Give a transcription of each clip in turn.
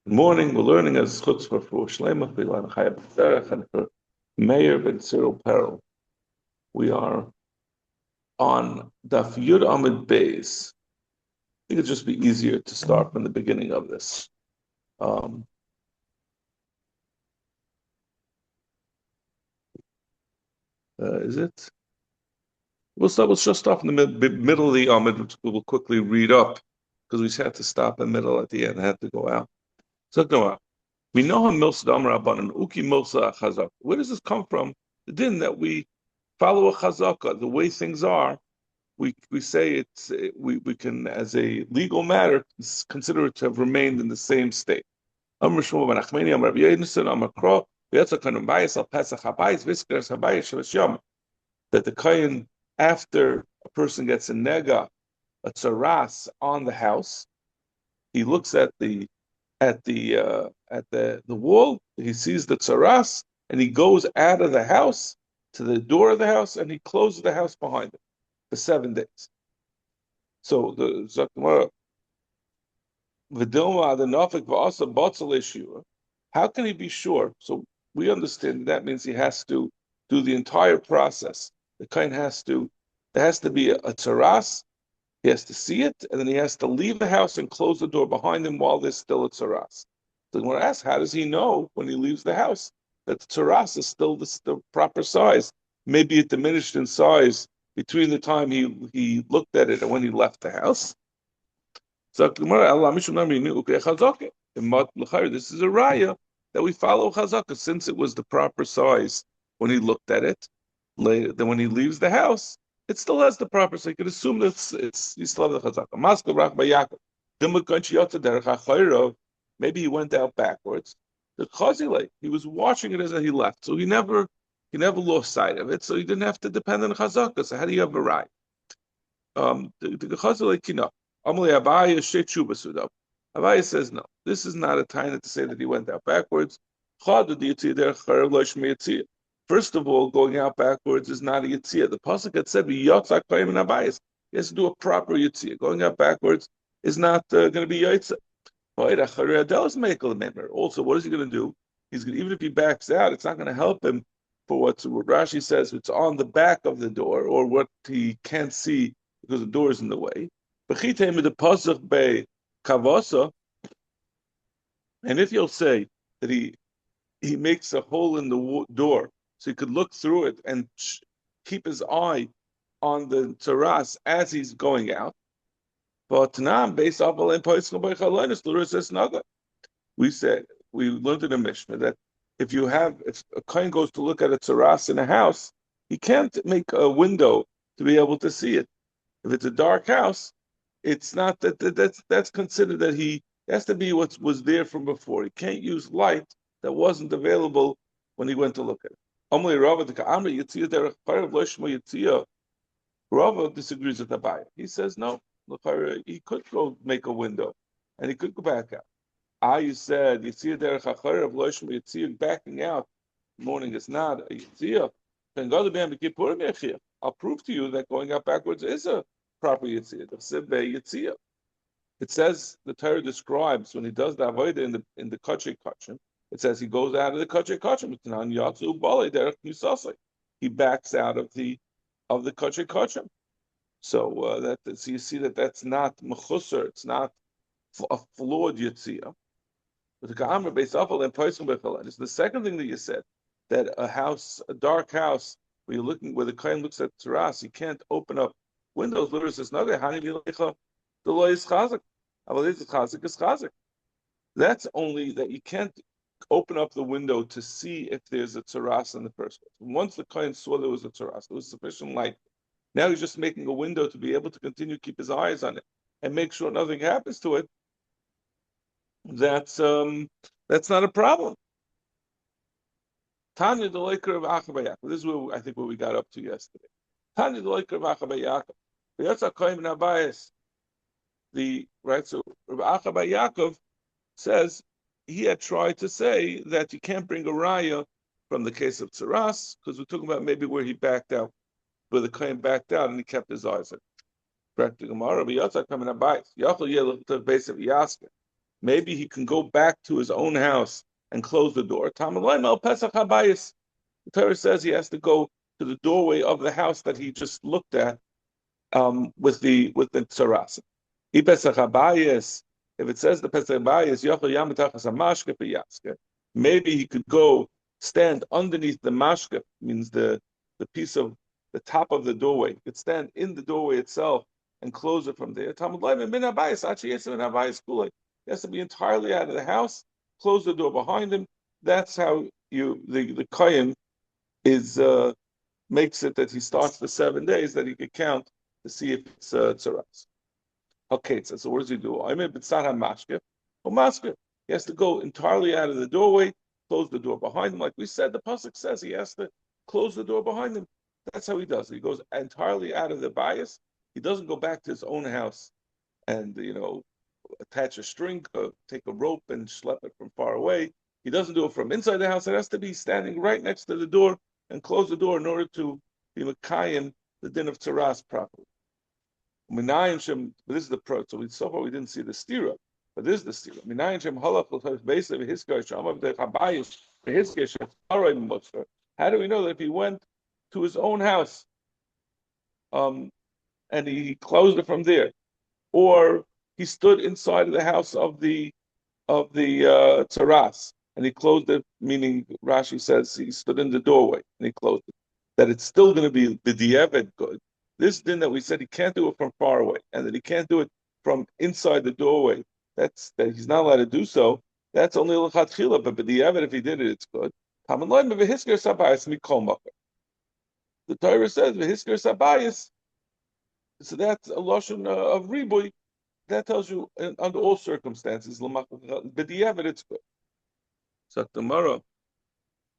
Good morning. We're learning as chutzpah for Shlema for Ilan Chaya B'Tzerech and for Meir Ben Cyril Peril. We are on Daf Yud Amid Beis. I think it'd just be easier to start from the beginning of this. Is it? We'll just stop in the middle of the Amid, which we will quickly read up because we had to stop in the middle at the end. I had to go out. So go out. We know how Milsa Amar Rabbanan Uki Milsa Chazak. Where does this come from? The din that we follow a chazaka, the way things are. We say we can, as a legal matter, consider it to have remained in the same state. That the kohen, after a person gets a nega, a tzaras on the house, he looks at the wall, he sees the tzaras, and he goes out of the house to the door of the house, and he closes the house behind him for 7 days. So the Zakmara Vidilma the Nafik Vasa Batzal issue. How can he be sure? So we understand that means he has to do the entire process. The kohen there has to be a tzaras. He has to see it, and then he has to leave the house and close the door behind him while there's still a tzaras. So when I ask, how does he know when he leaves the house that the tzaras is still the proper size? Maybe it diminished in size between the time he looked at it and when he left the house. So this is a raya that we follow chazaka since it was the proper size when he looked at it. Later, then when he leaves the house, it still has the proper. So you can assume that you still have the chazaka. Maybe he went out backwards. The chazile, he was watching it as he left, so he never lost sight of it. So he didn't have to depend on chazaka. So how do you have a right? The chazile kina. Abaya says no. This is not a time to say that he went out backwards. First of all, going out backwards is not a yitzia. The pasuk had said he has to do a proper yitzia. Going out backwards is not going to be yitzia. Also, what is he going to do? Even if he backs out, it's not going to help him for what Rashi says. It's on the back of the door, or what he can't see because the door is in the way. And if you'll say that he makes a hole in the door so he could look through it and keep his eye on the terrace as he's going out, but now based off we learned in the Mishnah that if a kohen goes to look at a terrace in a house, he can't make a window to be able to see it. If it's a dark house, it's not that's considered that he has to be what was there from before. He can't use light that wasn't available when he went to look at it. Rava disagrees with Abaye. He says no. He could go make a window, and he could go back out. You said Yitzia derech hacharav loishma Yitzia backing out. Morning is not a Yitzia. I'll prove to you that going out backwards is a proper Yitzia. It says the Torah describes when he does the avodah in the kachei kachim. It says he goes out of the kachei kachim. He backs out of the kachei kachim. So so you see that's not mechusar. It's not a flawed yitzia. But the ka'amar based off of it's the second thing that you said, that a dark house, where the kohen looks at the terrace, you can't open up windows. Literally says no. The law is chazik. That's only that you can't open up the window to see if there's a terrace in the first place. Once the kohen saw there was a terrace, there was sufficient light. Now he's just making a window to be able to continue to keep his eyes on it and make sure nothing happens to it. That's not a problem. Tanya the Laker of Achabayakov. This is where I think we got up to yesterday. Tanya the Laker of Achabayakov. So Rabbi Achabayakov says he had tried to say that you can't bring a raya from the case of Tzaras, because we're talking about maybe where he backed out, where the kohen backed out and he kept his eyes on. Correct the Gemara. maybe he can go back to his own house and close the door. The Torah says he has to go to the doorway of the house that he just looked at with the tsaras. If it says the Pesach Bayis, maybe he could go stand underneath the mashke, means the piece of the top of the doorway. He could stand in the doorway itself and close it from there. He has to be entirely out of the house, close the door behind him. That's how the kohen is makes it that he starts the 7 days that he could count to see if it's tzaras. Okay, so what does he do? I mean, it's not a mashkef or maskef. He has to go entirely out of the doorway, close the door behind him. Like we said, the pasuk says he has to close the door behind him. That's how he does it. He goes entirely out of the bias. He doesn't go back to his own house and attach a string, take a rope and schlep it from far away. He doesn't do it from inside the house. It has to be standing right next to the door and close the door in order to be Mekayim the din of tzaras properly. But this is the pro. So far we didn't see the stira, but this is the stira. How do we know that if he went to his own house, and he closed it from there, or he stood inside of the house of the tzaras, and he closed it, meaning Rashi says he stood in the doorway and he closed it, that it's still going to be b'diavad good. This din that we said he can't do it from far away, and that he can't do it from inside the doorway, that he's not allowed to do so, that's only l'chatchila, but b'diavad, if he did it, it's good. The Torah says, v'hisker sabayis, so that's a lashon of ribui. That tells you under all circumstances, b'diavad, it's good. So tomorrow,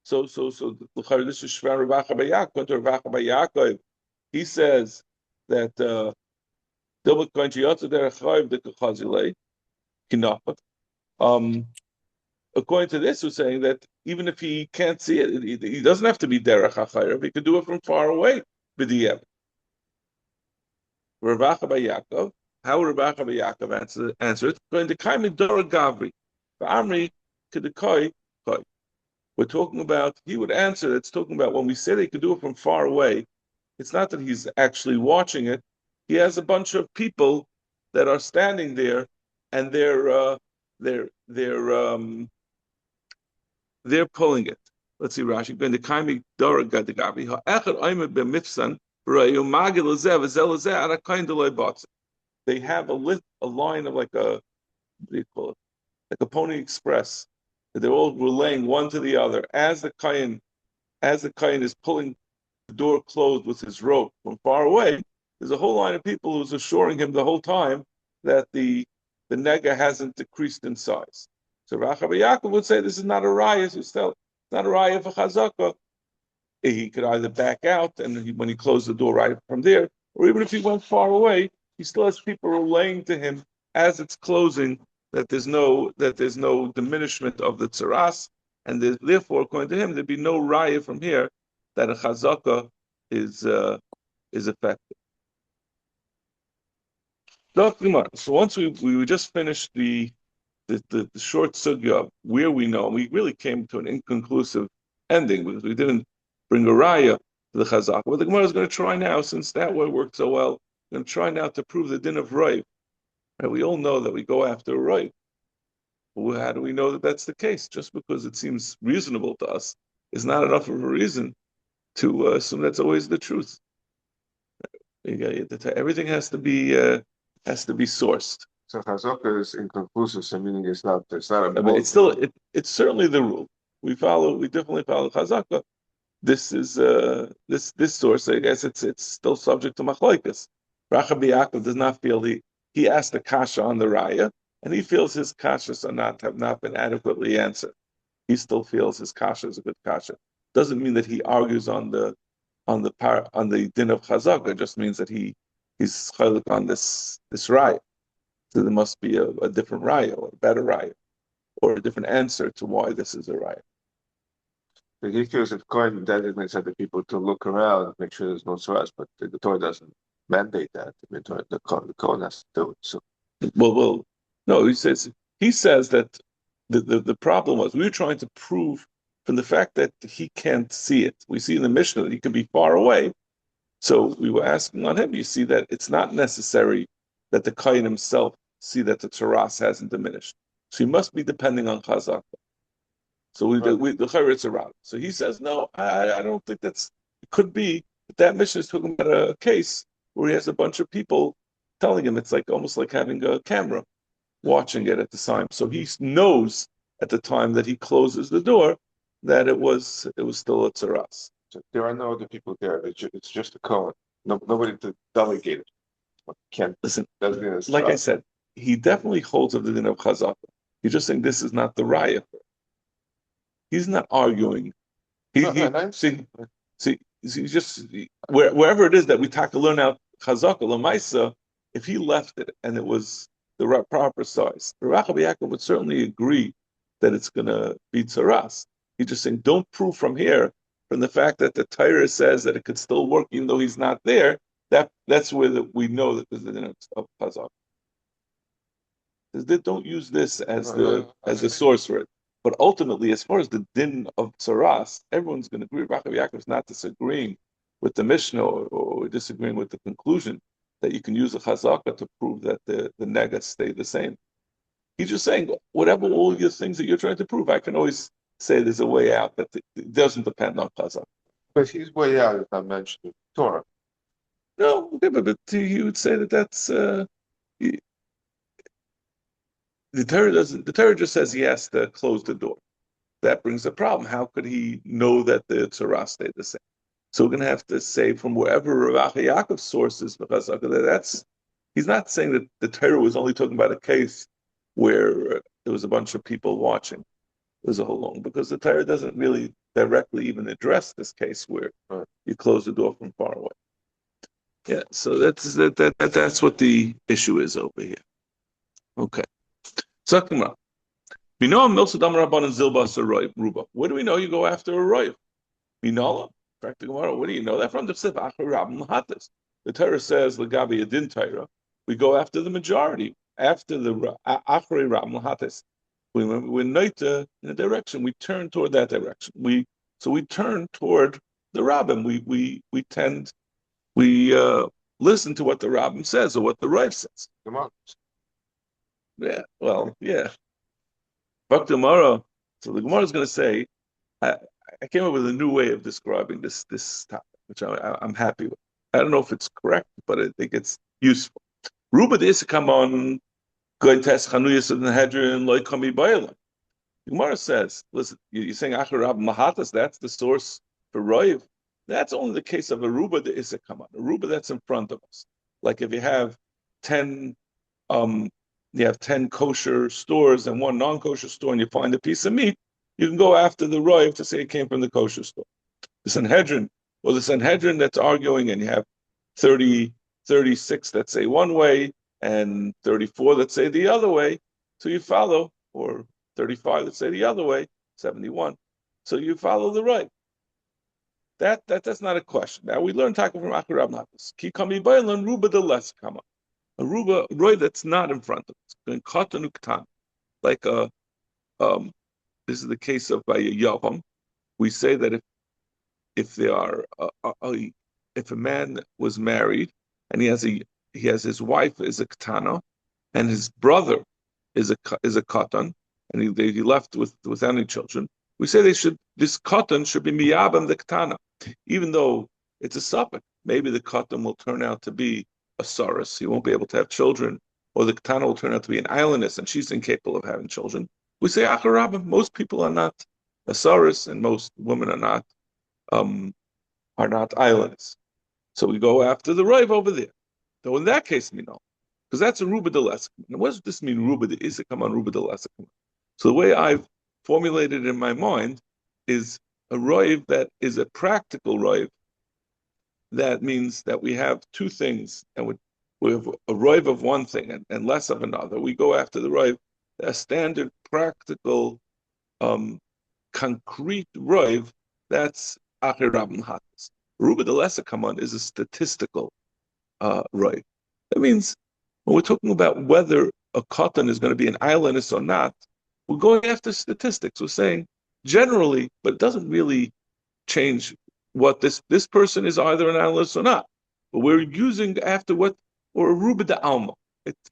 so this is Shvar Ravacha Bayakov. He says that according to this, we're saying that even if he can't see it, he doesn't have to be derech hachayrav. He could do it from far away. B'diavad. Ravacha Bayakov. How Ravacha Bayakov answer it? Going to Kaimi Dora Gavri. For Amri Kedekoi. We're talking about, he would answer, it's talking about when we say they could do it from far away, it's not that he's actually watching it. He has a bunch of people that are standing there, and they're pulling it. Let's see, Rashi. They have a line of like a, what do you call it? Like a Pony Express. They're all relaying one to the other. As the kohen is pulling the door closed with his rope from far away, there's a whole line of people who's assuring him the whole time that the nega hasn't decreased in size. So Rachav Yaakov would say this is not a raya. It's not a raya for chazaka. He could either back out and when he closed the door right from there, or even if he went far away, he still has people relaying to him as it's closing that there's no diminishment of the tzaras, and therefore, according to him, there'd be no raya from here that a chazaka is effective. So once we just finished the short sugya of where we know, we really came to an inconclusive ending because we didn't bring a raya to the chazaka. But the Gemara is going to try now, since that way worked so well, we're going to try now to prove the din of raya. Right, we all know that we go after a right. Well, how do we know that that's the case? Just because it seems reasonable to us is not enough of a reason to assume that's always the truth. Everything has to be sourced. So chazaka is inconclusive, so meaning it's not a. I mean, it's certainly the rule. We definitely follow chazaka. This is this source. I guess it's still subject to machlokes. Rachav Yaakov does not feel he asked a kasha on the raya, and he feels his kashas have not been adequately answered. He still feels his kasha is a good kasha. Doesn't mean that he argues on the din of chazaka. It just means that he's chaylik on this raya. So there must be a different raya, or a better raya, or a different answer to why this is a raya. He feels if Kohen designates other people to look around, make sure there's no tzaras, but the Torah doesn't mandate that. The Kohen has to do it. So, well, no. He says he says that the problem was we were trying to prove from the fact that he can't see it. We see in the Mishnah that he could be far away. So we were asking on him, you see that it's not necessary that the Kayin himself see that the Taras hasn't diminished. So he must be depending on Chazak. So the Chayrit's around. So he says, no, I don't think it could be that Mishnah is talking about a case where he has a bunch of people telling him it's like almost like having a camera watching it at the time. So he knows at the time that he closes the door that it was still a Tzaras. So there are no other people there. It's just a Cohen. Nobody to delegate it. Can't listen. Like I said, he definitely holds of the din of Chazaka. He's just saying this is not the raya. He's not arguing. See, just wherever it is that we talk to learn out Chazaka Lamaisa, if he left it and it was the proper size, the Rabbi Yaakov would certainly agree that it's going to be tzaras. He's just saying, don't prove from here, from the fact that the Torah says that it could still work even though he's not there. That's where we know that there's the din of Chazaka. They don't use this as the source for it. But ultimately, as far as the din of tzaras, everyone's going to agree. Rabbi Yaakov is not disagreeing with the Mishnah or disagreeing with the conclusion that you can use a chazaka to prove that the negas stay the same. He's just saying, whatever all your things that you're trying to prove, I can always say there's a way out that it doesn't depend on chazaka. But his way out is not mentioned in Torah. No, okay, but he would say that's the Torah doesn't. The Torah just says he has to close the door. That brings a problem. How could he know that the tzara stayed the same? So we're going to have to say from wherever Rav Yaakov's sources, because that's he's not saying that the Torah was only talking about a case where there was a bunch of people watching. It was a whole long because the Torah doesn't really directly even address this case where you close the door from far away. Yeah, so that's what the issue is over here. Okay. Sakima. We know Milsa Dam Rabban and Zilbas Ruba. Where do we know you go after a roiv? Minala. Where do you know that from? The Torah says Lagabi Adin Torah. We go after the majority, after the Achri Ram Lahatis. We're noita in a direction. We turn toward that direction. We turn toward the Rabbim. We listen to what the Rabbim says or what the Rav says. Come on. Yeah, well, yeah. But tomorrow, so the Gemara is going to say, I came up with a new way of describing this topic, which I'm happy with. I don't know if it's correct, but I think it's useful. Ruba de Issakamon, Goites Chanuyas of the Hedron, Loikami Bayalam. The Gemara says, listen, you're saying Acharab Mahatas, that's the source for Roiv. That's only the case of a Ruba de Issakamon, a Ruba that's in front of us. Like if you have 10 kosher stores and one non-kosher store, and you find a piece of meat, you can go after the roiv to say it came from the kosher store. The Sanhedrin that's arguing, and you have 36 that say one way and 34 that say the other way, so you follow, or 35 that say the other way, 71. So you follow the roiv. That's not a question. Now we learn talking from Acharab Natas. Ki kami bailan ruba de less kama. A roy that's not in front of us. Like this is the case of by a yavam. We say that if there are if a man was married and he has his wife is a katana and his brother is a katan and he left without any children, we say this katan should be miyabam the katana, even though it's a suffix. Maybe the katan will turn out to be a saris, he won't be able to have children, or the katana will turn out to be an islandess and she's incapable of having children. We say acharabim. Most people are not a saris, and most women are not islandess. So we go after the rive over there. So in that case, we know, because that's a ruba de lesikam. Now, what does this mean? Ruba de isakam on ruba de lesikam. So the way I've formulated it in my mind is a rive that is a practical rive. That means that we have two things, and we have a roiv of one thing and less of another. We go after the roiv, a standard, practical, concrete roiv. That's Acher Rabban Hatas. Ruba de Lesser Kaman is a statistical roiv. That means when we're talking about whether a cotton is going to be an eyeliner or not. We're going after statistics. We're saying generally, but it doesn't really change what this person is either an analyst or not. But we're using after what or a ruba de alma.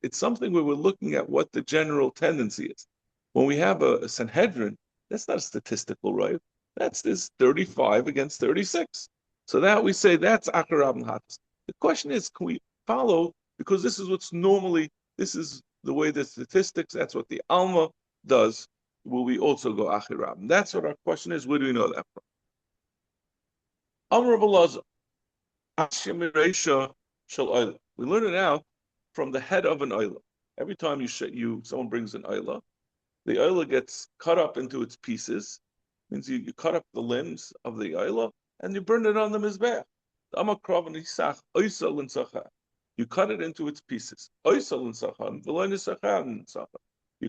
It's something where we're looking at what the general tendency is. When we have a Sanhedrin, that's not a statistical right. That's this 35 against 36. So that we say that's Akarab and Hatas. The question is, can we follow? Because this is what's normally, this is the way the statistics, that's what the Alma does. Will we also go Achirab? And that's what our question is. Where do we know that from? Amr Balaza, we learn it out from the head of an oila. Every time someone brings an oila, the oila gets cut up into its pieces. Means you cut up the limbs of the oila and you burn it on the mizbeach. You cut it into its pieces. You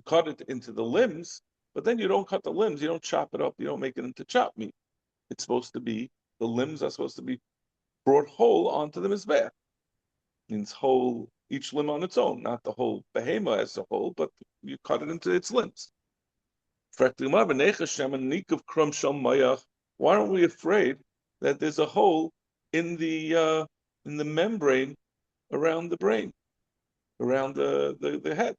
cut it into the limbs, but then you don't cut the limbs. You don't chop it up. You don't make it into chop meat. It's supposed to be the limbs are supposed to be brought whole onto the mizbeach. Means whole, each limb on its own, not the whole behema as a whole, but you cut it into its limbs. Why aren't we afraid that there's a hole in the membrane around the brain, around the head?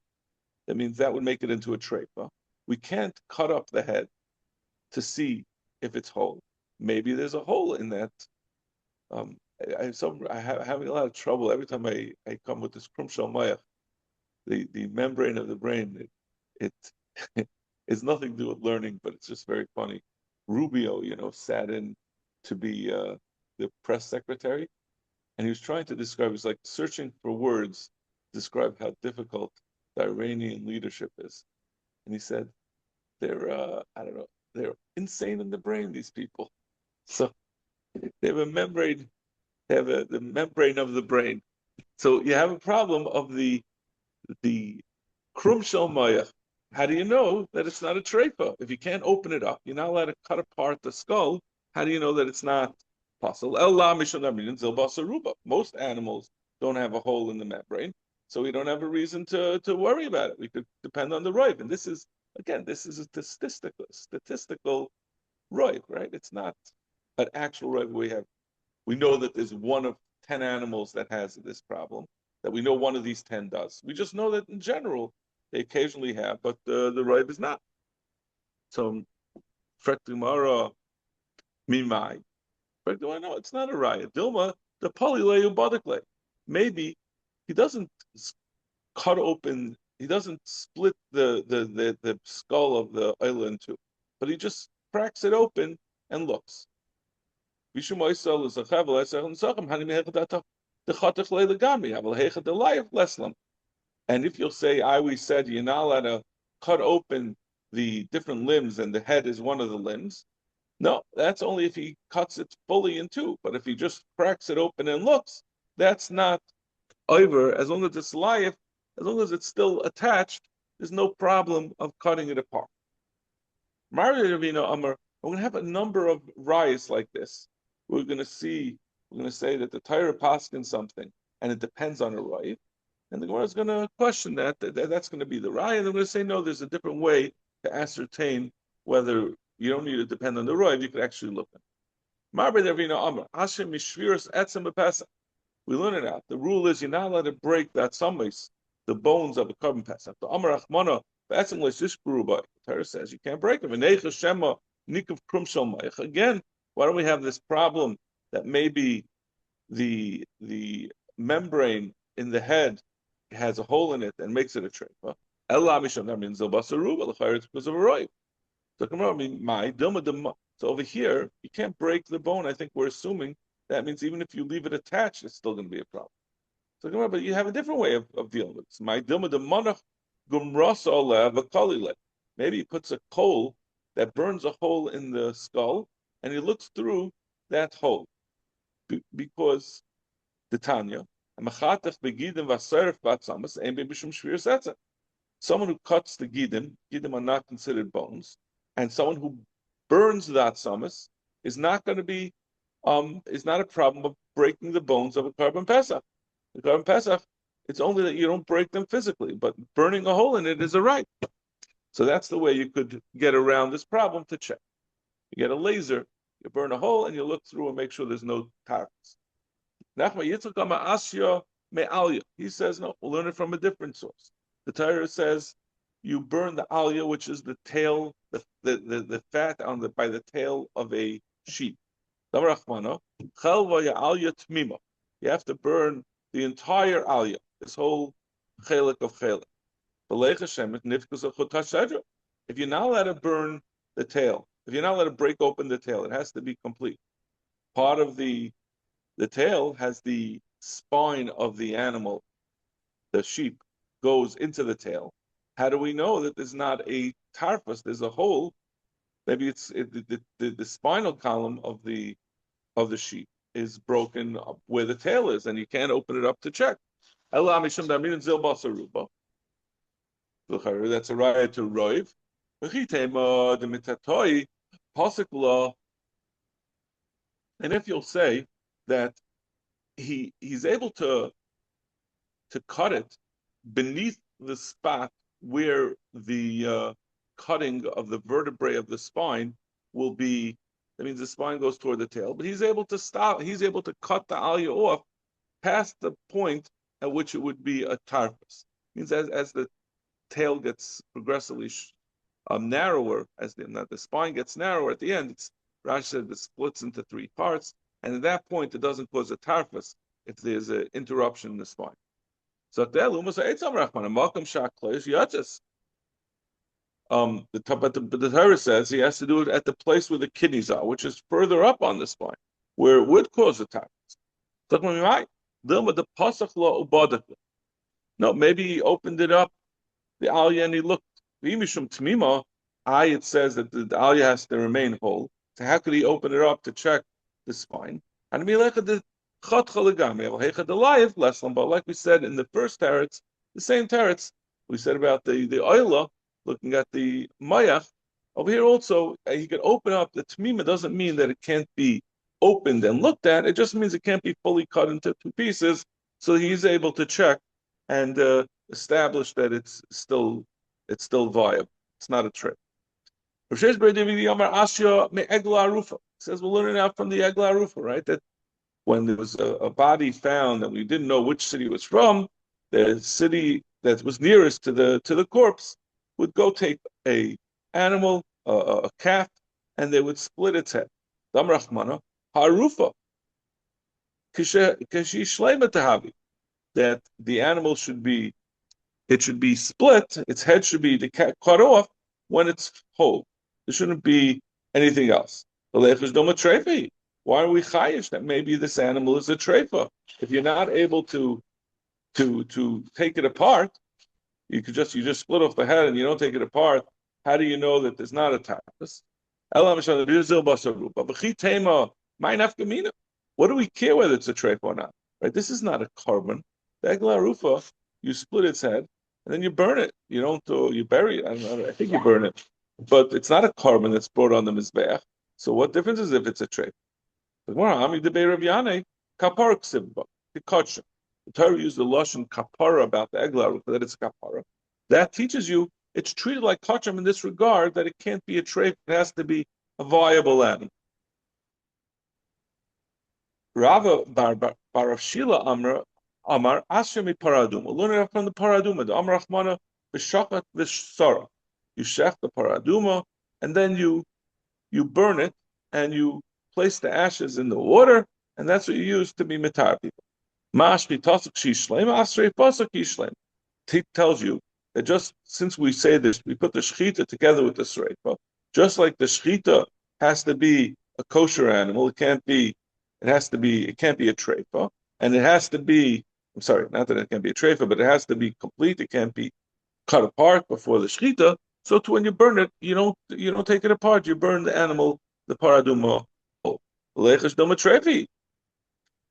That means that would make it into a treifa. We can't cut up the head to see if it's whole. Maybe there's a hole in that. I'm having a lot of trouble every time I come with this krum shel mayach. The membrane of the brain, it it's nothing to do with learning, but it's just very funny. Rubio, sat in to be the press secretary, and he was trying to describe. He's like searching for words to describe how difficult the Iranian leadership is, and he said they're I don't know, they're insane in the brain. These people, so they have a membrane. They have the membrane of the brain. So you have a problem of the krum shel mayach. How do you know that it's not a treifa? If you can't open it up, you're not allowed to cut apart the skull. How do you know that it's not possible? Most animals don't have a hole in the membrane, so we don't have a reason to worry about it. We could depend on the rive. And this is a statistical rive, right? It's not an actual rive. We know that there's one of 10 animals that has this problem, that we know one of these 10 does. We just know that in general, they occasionally have, but the rive is not. So, Frektimara Mimai. Frektimara, no, it's not a raya. Dilma, the Polileu Bodikle. Maybe he doesn't cut open, he doesn't split the skull of the oil in two, but he just cracks it open and looks. And if you'll say, I always said you're not allowed to cut open the different limbs and the head is one of the limbs. No, that's only if he cuts it fully in two. But if he just cracks it open and looks, that's not over. As long as it's live, as long as it's still attached, there's no problem of cutting it apart. Mario Ravina Amar, we're going to have a number of riots like this. We're going to say that the Torah paskin something, and it depends on a riot. And the Gemara is going to question that's going to be the raya. And they're going to say, no, there's a different way to ascertain whether you don't need to depend on the raya. You could actually look at it. We learn it out. The rule is you're not allowed to break that summers, the bones of a carbon pesach. The Amar Achmana, the Torah says you can't break them. Again, why don't we have this problem that maybe the membrane in the head has a hole in it and makes it a treifa? That means it's because of a roiv. So over here, you can't break the bone. I think we're assuming that means even if you leave it attached, it's still going to be a problem. So, but you have a different way of dealing with this. Maybe he puts a coal that burns a hole in the skull, and he looks through that hole. Because the Tanya, someone who cuts the gidim are not considered bones, and someone who burns the atzamas is not going to be is not a problem of breaking the bones of a carbon pesach. The carbon pesach It's only that you don't break them physically, but burning a hole in it is a right. So that's the way you could get around this problem to check. You get a laser, you burn a hole, and you look through and make sure there's no targets. He says, no, we'll learn it from a different source. The Torah says you burn the aliyah, which is the tail, the fat on by the tail of a sheep. You have to burn the entire aliyah, this whole chelik of chelik. If you're not allowed to burn the tail, if you're not allowed to break open the tail, it has to be complete. Part of the tail has the spine of the animal, the sheep, goes into the tail. How do we know that there's not a tarfus? There's a hole. Maybe the spinal column of the sheep is broken up where the tail is, and you can't open it up to check. That's a right to roiv. And if you'll say that he's able to cut it beneath the spot where the cutting of the vertebrae of the spine will be, that means the spine goes toward the tail, but he's able to cut the aliyah off past the point at which it would be a tarfus. Means as the tail gets progressively narrower, as the spine gets narrower at the end, Rashi said it splits into three parts, and at that point it doesn't cause a tarfus if there's an interruption in the spine. So but the Torah says he has to do it at the place where the kidneys are, which is further up on the spine, where it would cause a tarfus. No, maybe he opened it up, the aliyah, and he looked. It says that the aliyah has to remain whole. So how could he open it up to check the spine? And but like we said in the first teretz, the same teretz we said about the oila, looking at the mayach. Over here also, he could open up the tmima. Doesn't mean that it can't be opened and looked at. It just means it can't be fully cut into two pieces. So he's able to check and establish that it's still viable. It's not a trick. Says we're learning out from the egla arufa, right? That when there was a body found and we didn't know which city it was from, the city that was nearest to the corpse would go take a animal, a calf, and they would split its head. Dam Rachmana, harufa, kashi shlema tahavi, that the animal should be split, its head should be cut off when it's whole. There shouldn't be anything else. Why are we chayish that maybe this animal is a treifa? If you're not able to take it apart, you just split off the head and you don't take it apart. How do you know that there's not a tarfus? What do we care whether it's a treifa or not? Right? This is not a carbon. The egla rufa, you split its head and then you burn it. You don't you bury it. I don't know. I think you burn it, but it's not a carbon that's brought on the mizbeach. So what difference is if it's a treifa? The Torah used the lashon kapara about the egla that it's kapara. That teaches you it's treated like kachim in this regard that it can't be a trait; it has to be a viable animal. Rava bar Shila Amar Asher paraduma. Learn it from the paraduma. The Amar Achmana b'shakat v'shara. You shech the paraduma, and then you burn it, and you place the ashes in the water, and that's what you use to be mitar people. Tells you that just since we say this, we put the shechita together with the sreifa, just like the shechita has to be a kosher animal, it can't be a treifa, and it has to be, I'm sorry, not that it can't be a treifa, but it has to be complete, it can't be cut apart before the shechita. So when you burn it, you don't take it apart, you burn the animal, the paraduma.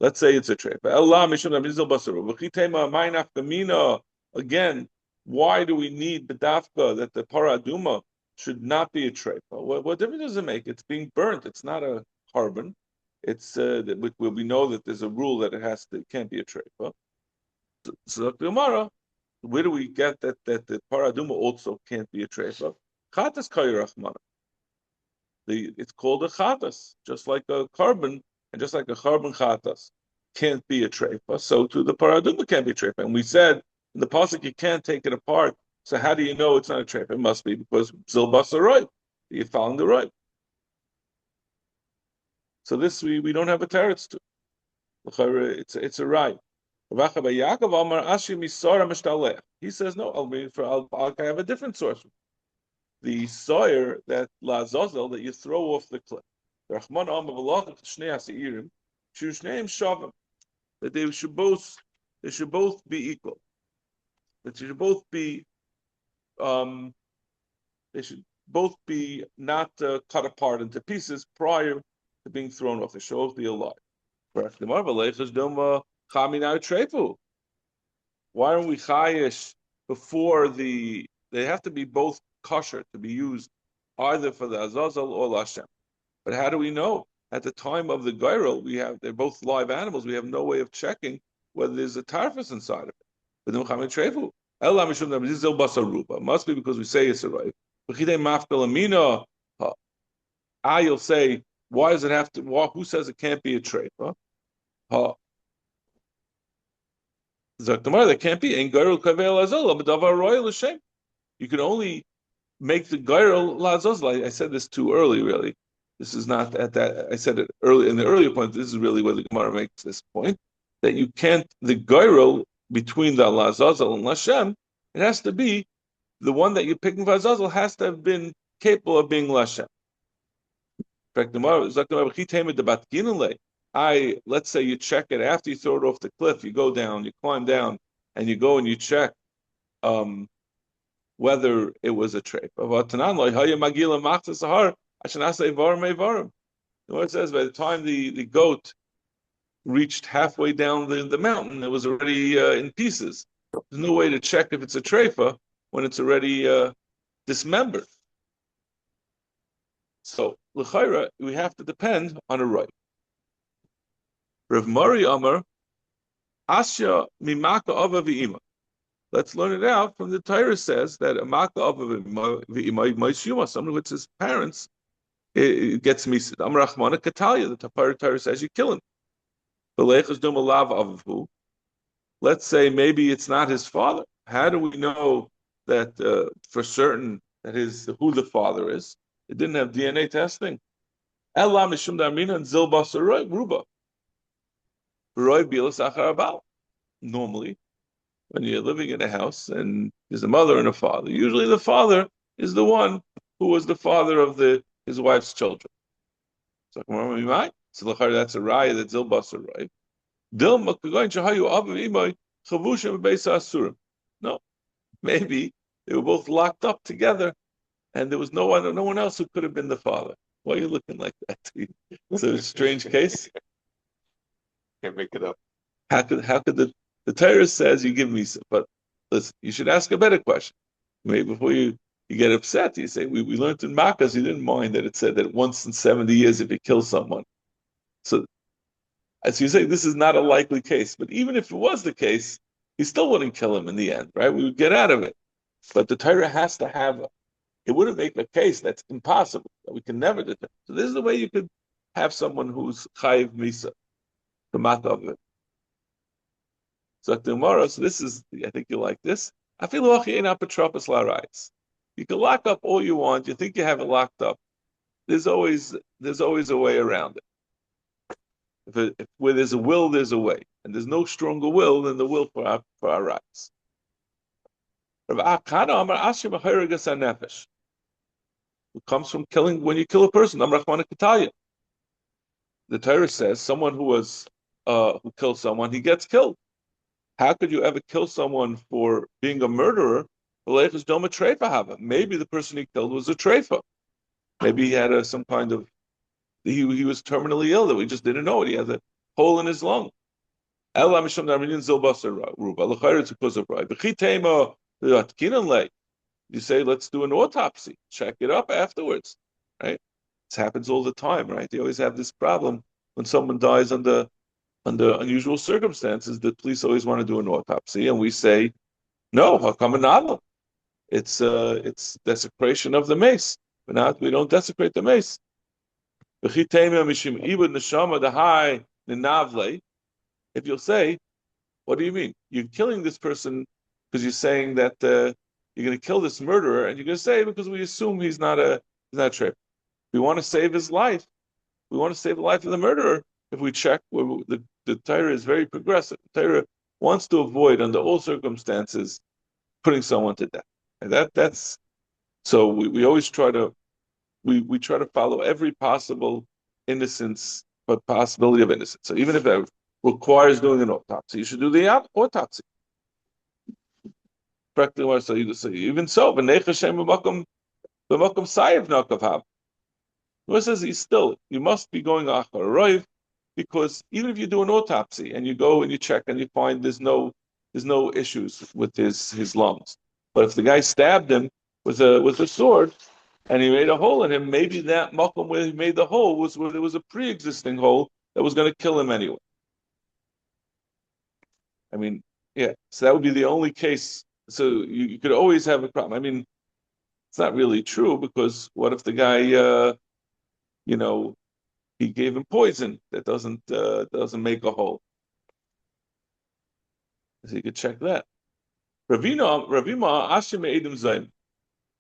Let's say it's a treifa. Again, why do we need bedafka that the paraduma should not be a treifa? What difference does it make? It's being burnt. It's not a carbon. It's we know that there's a rule that it can't be a treifa. So the Gemara, where do we get that the paraduma also can't be a treifa? Chatas kayrachmana. It's called a chatas, just like a carbon, and just like a carbon chatas can't be a treifa, so too the paraduma can't be a treifa. And we said in the pasuk you can't take it apart. So how do you know it's not a treifa? It must be because zilbas are right. You're following the right. So this we don't have a teretz to. It's a right. He says no. I have a different source. The sawyer that lazazel that you throw off the cliff. That they should both be equal. That they should both be um, they should both be not cut apart into pieces prior to being thrown off. They should both be alive. Why aren't we chayish before the? They have to be both kosher to be used either for the azazel or lashem. But how do we know? At the time of the gyral, they're both live animals. We have no way of checking whether there's a tarfus inside of it. But it must be because we say it's a right. You'll say, why does it have to? Who says it can't be a treifa? There can't be. You can only make the gyral lazos. I said this too early, really. This is not at that. I said it early in the earlier point. This is really where the Gemara makes this point that you can't the gyral between the lazazel and lashem. It has to be the one that you're picking for azazel has to have been capable of being lashem. In fact, let's say you check it after you throw it off the cliff. You go down, you climb down, and you go and you check whether it was a treif. It says by the time the goat reached halfway down the mountain, it was already in pieces. There's no way to check if it's a treifa when it's already dismembered. So l'chayra, we have to depend on a right. Rav Mari Amar, Asya mimaka ava v'ima. Let's learn it out from the Torah says that a maka ava v'ima yuma, someone with his parents, it gets misid. Amar Rachmana Katalia, the Torah says you kill him. Let's say maybe it's not his father. How do we know that for certain that who the father is? It didn't have DNA testing. Ella mishum darmina and zilbas ruba. Normally, when you're living in a house and there's a mother and a father, usually the father is the one who was the father of his wife's children. So that's a raya that zilbas right. No, maybe they were both locked up together, and there was no one else who could have been the father. Why are you looking like that? It's a strange case. Can't make it up. How could the Torah says you give me some, but listen, you should ask a better question. Maybe before you get upset, you say, we learned in Makkos, you didn't mind that it said that once in 70 years if you kill someone. So as you say, this is not a likely case, but even if it was the case, he still wouldn't kill him in the end, right? We would get out of it. But the Torah has to have it wouldn't make a case that's impossible, that we can never determine. So this is the way you could have someone who's chayiv misa, the mata of it. So tomorrow, so this is, I think you like this. You can lock up all you want. You think you have it locked up. There's always a way around it. Where there's a will, there's a way, and there's no stronger will than the will for our rights. It comes from killing when you kill a person. The Torah says someone who killed someone, he gets killed. How could you ever kill someone for being a murderer? Maybe the person he killed was a treifa. Maybe he had some kind of he was terminally ill that we just didn't know it. He had a hole in his lung. You say, let's do an autopsy. Check it up afterwards. Right? This happens all the time, right? You always have this problem when someone dies under under unusual circumstances, the police always want to do an autopsy, and we say, no, hakamanalo. It's desecration of the mace. We don't desecrate the mace. If you'll say, what do you mean? You're killing this person because you're saying that you're going to kill this murderer, and you're going to say because we assume he's not trip. We want to save his life. We want to save the life of the murderer. If we check, the Torah is very progressive. The Torah wants to avoid, under all circumstances, putting someone to death. And that's so we always try to we try to follow every possible innocence, but possibility of innocence. So even if that requires doing an autopsy, you should do the autopsy. Practically, so even so, b'makom sayev nakav. Who says you must be going achar roiv, because even if you do an autopsy and you go and you check and you find there's no issues with his lungs, but if the guy stabbed him with a sword and he made a hole in him, maybe that makom where he made the hole was where there was a pre-existing hole that was going to kill him anyway. I mean, yeah. So that would be the only case. So you could always have a problem. I mean, it's not really true, because what if the guy, he gave him poison that doesn't make a hole? So you could check that. Ravima Ashim Edim Zaym.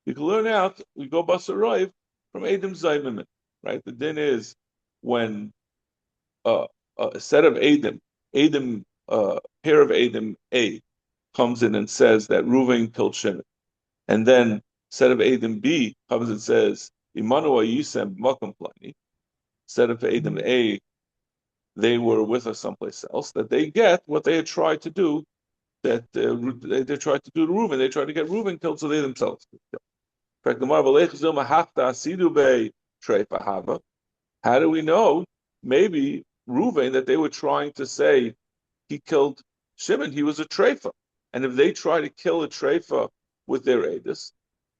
You can learn out. We go basaroiv from Edim Zaymim, right? The din is when a set of Edim, pair of Edim A, comes in and says that Reuven killed Shimon, and then set of Edim B comes and says Imanu Yisem Makam Plani. Set of Edim A, they were with us someplace else. That they get what they had tried to do. That they tried to do to Reuven. They tried to get Reuven killed, so they themselves get killed. How do we know? Maybe Reuven, that they were trying to say he killed Shimon, he was a treifa. And if they try to kill a treifa with their edus,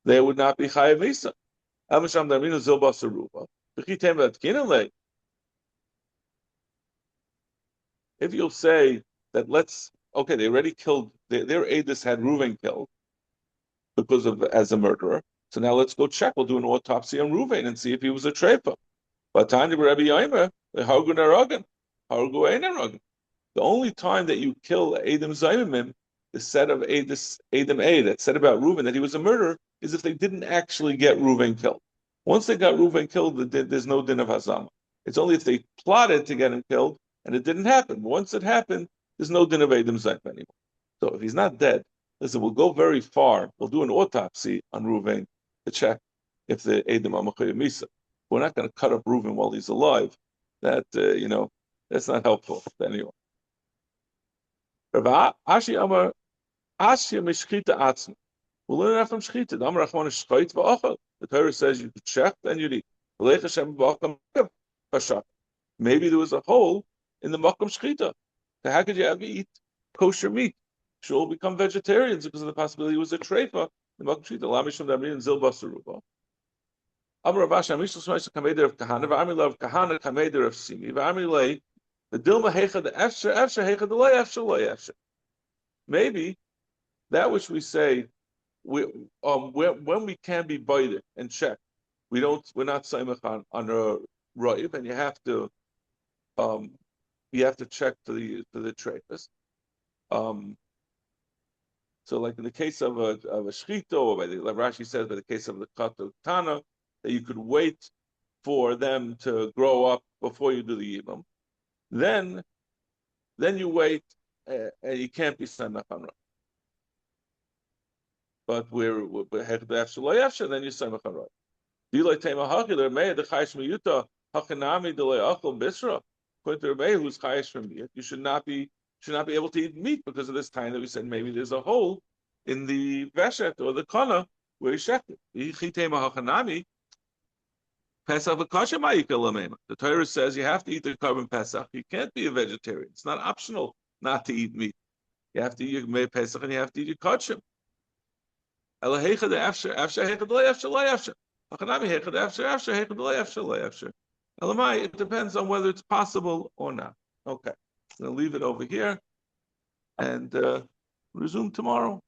they would not be chayav misa. If you'll say that they already killed, their edus had Reuven killed because of as a murderer. So now let's go check. We'll do an autopsy on Reuven and see if he was a treifa. But time to Rabbi Yomer, the hargu naragan, hargu ein naragan. The only time that you kill Adam Zaymimim, the set of Adam A that said about Reuven that he was a murderer, is if they didn't actually get Reuven killed. Once they got Reuven killed, there's no din of hazama. It's only if they plotted to get him killed and it didn't happen. Once it happened, there's no din of Adam Zaymim anymore. So if he's not dead, listen, we'll go very far. We'll do an autopsy on Reuven to check if the Adam Amachoy Misa. We're not going to cut up Reuven while he's alive. That that's not helpful to anyone. We'll learn that from Shchita. The Torah says you check and you eat. Maybe there was a hole in the Makom Shchita. So how could you ever eat kosher meat? She'll become vegetarians because of the possibility it was a treifa. The Makom Shchita, Lamisham Damrin and Zilba Saruba. Amravash Amishal Smash Kameder of Kahana, Vamila of Kahana, Kameder of Simi, Vamile, the Dilma Hecha, the Efsha, Hecha, the Lay Efsha, Lay Efsha. Maybe that which we say, when we can be bited and check, we're not Saimach on a Ra'iv, and you have to check for the trephus. So, like in the case of a shchito, or like Rashi says, by the case of the kato tana, that you could wait for them to grow up before you do the yibam. Then you wait, and you can't be samach on Rav. But we're after loyafsha, then you samach on Rav. Dilay tema hakiler mei the chayish miyuta hakanami delay achol bisra. According to Rebbe, who's chayish from meat, you should not be able to eat meat because of this time that we said maybe there's a hole in the veshet or the kana where he shechted. The Torah says you have to eat the carbon pesach. You can't be a vegetarian. It's not optional not to eat meat. You have to eat your pesach and you have to eat your kachim. It depends on whether it's possible or not. Okay. just going to leave it over here and resume tomorrow.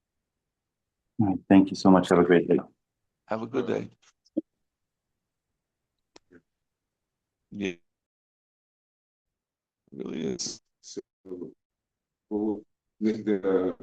All right, thank you so much. Have a great day. Have a good day. Yeah, it really is. So we'll make the